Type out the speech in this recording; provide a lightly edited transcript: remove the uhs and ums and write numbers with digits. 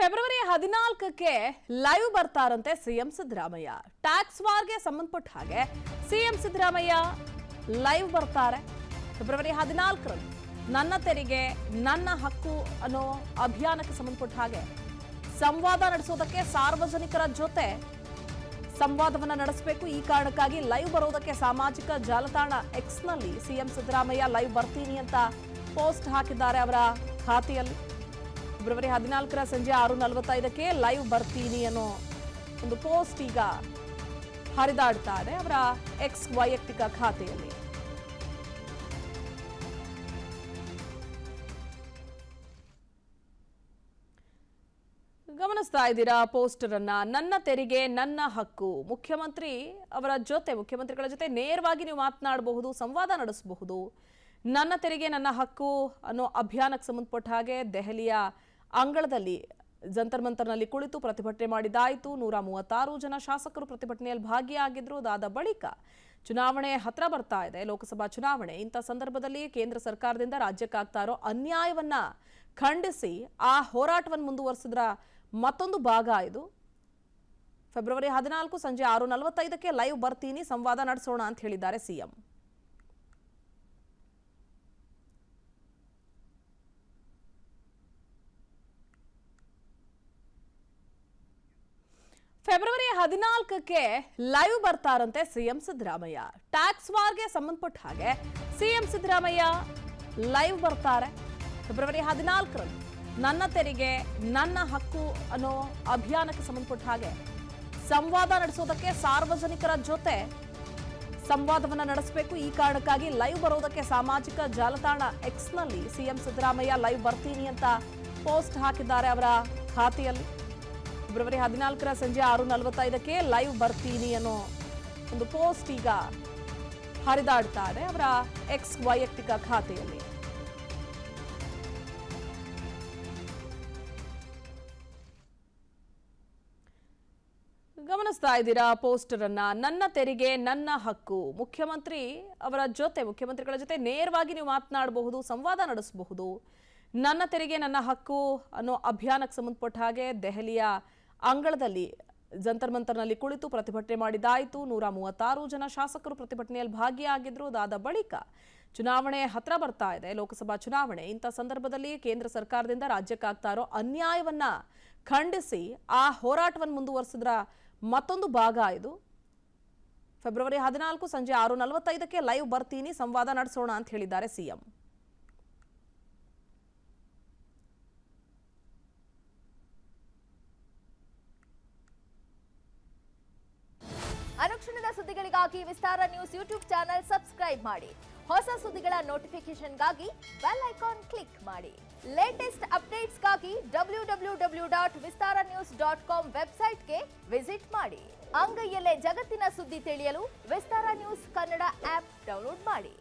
February 14ಕ್ಕೆ live ಬರ್ತಾರಂತೆ CM Siddaramaiah. Tax ವಾರ್ಗೆ ಸಂಬಂಧಪಟ್ಟ ಹಾಗೆ ಸಿಎಂ ಸಿದ್ದರಾಮಯ್ಯ ಲೈವ್ ಬರ್ತಾರೆ. ಫೆಬ್ರವರಿ 14ರಂದು ನನ್ನ ತೆರಿಗೆ ನನ್ನ ಹಕ್ಕು ಅನ್ನೋ ಅಭಿಯಾನಕ್ಕೆ ಸಂಬಂಧಪಟ್ಟ ಹಾಗೆ ಸಂವಾದ ನಡೆಸೋದಕ್ಕೆ ಸಾರ್ವಜನಿಕರ ಜೊತೆ ಸಂವಾದವನ್ನ ನಡೆಸಬೇಕು. ಈ ಕಾರಣಕ್ಕಾಗಿ ಲೈವ್ ಬರೋದಕ್ಕೆ ಸಾಮಾಜಿಕ ಜಾಲತಾಣ ಎಕ್ಸ್ ನಲ್ಲಿ ಸಿಎಂ ಸಿದ್ದರಾಮಯ್ಯ ಲೈವ್ ಬರ್ತೀನಿ ಅಂತ ಪೋಸ್ಟ್ ಹಾಕಿದ್ದಾರೆ ಅವರ ಖಾತೆಯಲ್ಲಿ. ಫೆಬ್ರವರಿ 14ರ ಸಂಜೆ 6:45ಕ್ಕೆ ಲೈವ್ ಬರ್ತೀನಿ ಅನ್ನೋ ಒಂದು ಪೋಸ್ಟ್ ಈಗ ಹರಿದಾಡ್ತಾ ಇದೆ ಅವರ ಎಕ್ಸ್ ವೈಯಕ್ತಿಕ ಖಾತೆಯಲ್ಲಿ. ಗಮನಿಸ್ತಾ ಇದ್ದೀರಾ ಪೋಸ್ಟರ್ ಅನ್ನ. ನನ್ನ ತೆರಿಗೆ ನನ್ನ ಹಕ್ಕು, ಮುಖ್ಯಮಂತ್ರಿಗಳ ಜೊತೆ ನೇರವಾಗಿ ನೀವು ಮಾತನಾಡಬಹುದು, ಸಂವಾದ ನಡೆಸಬಹುದು. ನನ್ನ ತೆರಿಗೆ ನನ್ನ ಹಕ್ಕು ಅನ್ನೋ ಅಭಿಯಾನಕ್ಕೆ ಸಂಬಂಧಪಟ್ಟ ಹಾಗೆ ದೆಹಲಿಯ ಅಂಗಳದಲ್ಲಿ ಜಂತರ್ ಮಂತರ್ನಲ್ಲಿ ಕುಳಿತು ಪ್ರತಿಭಟನೆ ಮಾಡಿದ್ದಾಯಿತು. 136 ಜನ ಶಾಸಕರು ಪ್ರತಿಭಟನೆಯಲ್ಲಿ ಭಾಗಿಯಾಗಿದ್ರು. ಅದಾದ ಬಳಿಕ ಚುನಾವಣೆ ಹತ್ರ ಬರ್ತಾ ಇದೆ, ಲೋಕಸಭಾ ಚುನಾವಣೆ. ಇಂಥ ಸಂದರ್ಭದಲ್ಲಿ ಕೇಂದ್ರ ಸರ್ಕಾರದಿಂದ ರಾಜ್ಯಕ್ಕಾಗ್ತಾ ಇರೋ ಅನ್ಯಾಯವನ್ನ ಖಂಡಿಸಿ ಆ ಹೋರಾಟವನ್ನು ಮುಂದುವರಿಸಿದ್ರ ಮತ್ತೊಂದು ಭಾಗ ಇದು. ಫೆಬ್ರವರಿ 14 ಸಂಜೆ 6:45ಕ್ಕೆ ಲೈವ್ ಬರ್ತೀನಿ, ಸಂವಾದ ನಡೆಸೋಣ ಅಂತ ಹೇಳಿದ್ದಾರೆ ಸಿಎಂ. ಫೆಬ್ರವರಿ 14ಕ್ಕೆ ಲೈವ್ ಬರ್ತಾರಂತೆ ಸಿಎಂ ಸಿದ್ದರಾಮಯ್ಯ. ಟ್ಯಾಕ್ಸ್ ವಾರ್ಗೆ ಸಂಬಂಧಪಟ್ಟ ಹಾಗೆ ಸಿಎಂ ಸಿದ್ದರಾಮಯ್ಯ ಲೈವ್ ಬರ್ತಾರೆ. ಫೆಬ್ರವರಿ 14ರಂದು ನನ್ನ ತೆರಿಗೆ ನನ್ನ ಹಕ್ಕು ಅನ್ನೋ ಅಭಿಯಾನಕ್ಕೆ ಸಂಬಂಧಪಟ್ಟ ಹಾಗೆ ಸಂವಾದ ನಡೆಸೋದಕ್ಕೆ ಸಾರ್ವಜನಿಕರ ಜೊತೆ ಸಂವಾದವನ್ನ ನಡೆಸಬೇಕು. ಈ ಕಾರಣಕ್ಕಾಗಿ ಲೈವ್ ಬರೋದಕ್ಕೆ ಸಾಮಾಜಿಕ ಜಾಲತಾಣ ಎಕ್ಸ್ ನಲ್ಲಿ ಸಿಎಂ ಸಿದ್ದರಾಮಯ್ಯ ಲೈವ್ ಬರ್ತೀನಿ ಅಂತ ಪೋಸ್ಟ್ ಹಾಕಿದ್ದಾರೆ ಅವರ ಖಾತೆಯಲ್ಲಿ. ಫೆಬ್ರವರಿ 14ರ ಸಂಜೆ 6:45ಕ್ಕೆ ಲೈವ್ ಬರ್ತೀನಿ ಅನ್ನೋ ಒಂದು ಪೋಸ್ಟ್ ಈಗ ಹರಿದಾಡ್ತಾ ಇದೆ ಅವರ ಎಕ್ಸ್ ವೈಯಕ್ತಿಕ ಖಾತೆಯಲ್ಲಿ. ಗಮನಿಸ್ತಾ ಇದ್ದೀರಾ ಪೋಸ್ಟರ್ ಅನ್ನ. ನನ್ನ ತೆರಿಗೆ ನನ್ನ ಹಕ್ಕು, ಮುಖ್ಯಮಂತ್ರಿಗಳ ಜೊತೆ ನೇರವಾಗಿ ನೀವು ಮಾತನಾಡಬಹುದು, ಸಂವಾದ ನಡೆಸಬಹುದು. ನನ್ನ ತೆರಿಗೆ ನನ್ನ ಹಕ್ಕು ಅನ್ನೋ ಅಭಿಯಾನಕ್ಕೆ ಸಂಬಂಧಪಟ್ಟ ಹಾಗೆ ದೆಹಲಿಯ ಅಂಗಳದಲ್ಲಿ ಜಂತರ್ ಮಂತರ್ನಲ್ಲಿ ಕುಳಿತು ಪ್ರತಿಭಟನೆ ಮಾಡಿದ್ದಾಯಿತು. 136 ಜನ ಶಾಸಕರು ಪ್ರತಿಭಟನೆಯಲ್ಲಿ ಭಾಗಿಯಾಗಿದ್ರು. ಅದಾದ ಬಳಿಕ ಚುನಾವಣೆ ಹತ್ರ ಬರ್ತಾ ಇದೆ, ಲೋಕಸಭಾ ಚುನಾವಣೆ. ಇಂಥ ಸಂದರ್ಭದಲ್ಲಿ ಕೇಂದ್ರ ಸರ್ಕಾರದಿಂದ ರಾಜ್ಯಕ್ಕಾಗ್ತಾ ಇರೋ ಅನ್ಯಾಯವನ್ನ ಖಂಡಿಸಿ ಆ ಹೋರಾಟವನ್ನು ಮುಂದುವರಿಸಿದ್ರ ಮತ್ತೊಂದು ಭಾಗ ಇದು. ಫೆಬ್ರವರಿ 14 ಸಂಜೆ 6:45ಕ್ಕೆ ಲೈವ್ ಬರ್ತೀನಿ, ಸಂವಾದ ನಡೆಸೋಣ ಅಂತ ಹೇಳಿದ್ದಾರೆ ಸಿಎಂ. ಅನುಕ್ಷಣದ ಸುದ್ದಿಗಳಿಗಾಗಿ ವಿಸ್ತಾರ ನ್ಯೂಸ್ ಯೂಟ್ಯೂಬ್ ಚಾನೆಲ್ ಸಬ್ಸ್ಕ್ರೈಬ್ ಮಾಡಿ. ಹೊಸ ಸುದ್ದಿಗಳ ನೋಟಿಫಿಕೇಶನ್ಗಾಗಿ ಬೆಲ್ ಐಕಾನ್ ಕ್ಲಿಕ್ ಮಾಡಿ. ಲೇಟೆಸ್ಟ್ ಅಪ್ಡೇಟ್ಸ್ಗಾಗಿ www.vistaranews.com ವೆಬ್ಸೈಟ್ಗೆ ವಿಸಿಟ್ ಮಾಡಿ. ಅಂಗೈಯಲ್ಲೇ ಜಗತ್ತಿನ ಸುದ್ದಿ ತಿಳಿಯಲು ವಿಸ್ತಾರ ನ್ಯೂಸ್ ಕನ್ನಡ ಆಪ್ ಡೌನ್ಲೋಡ್ ಮಾಡಿ.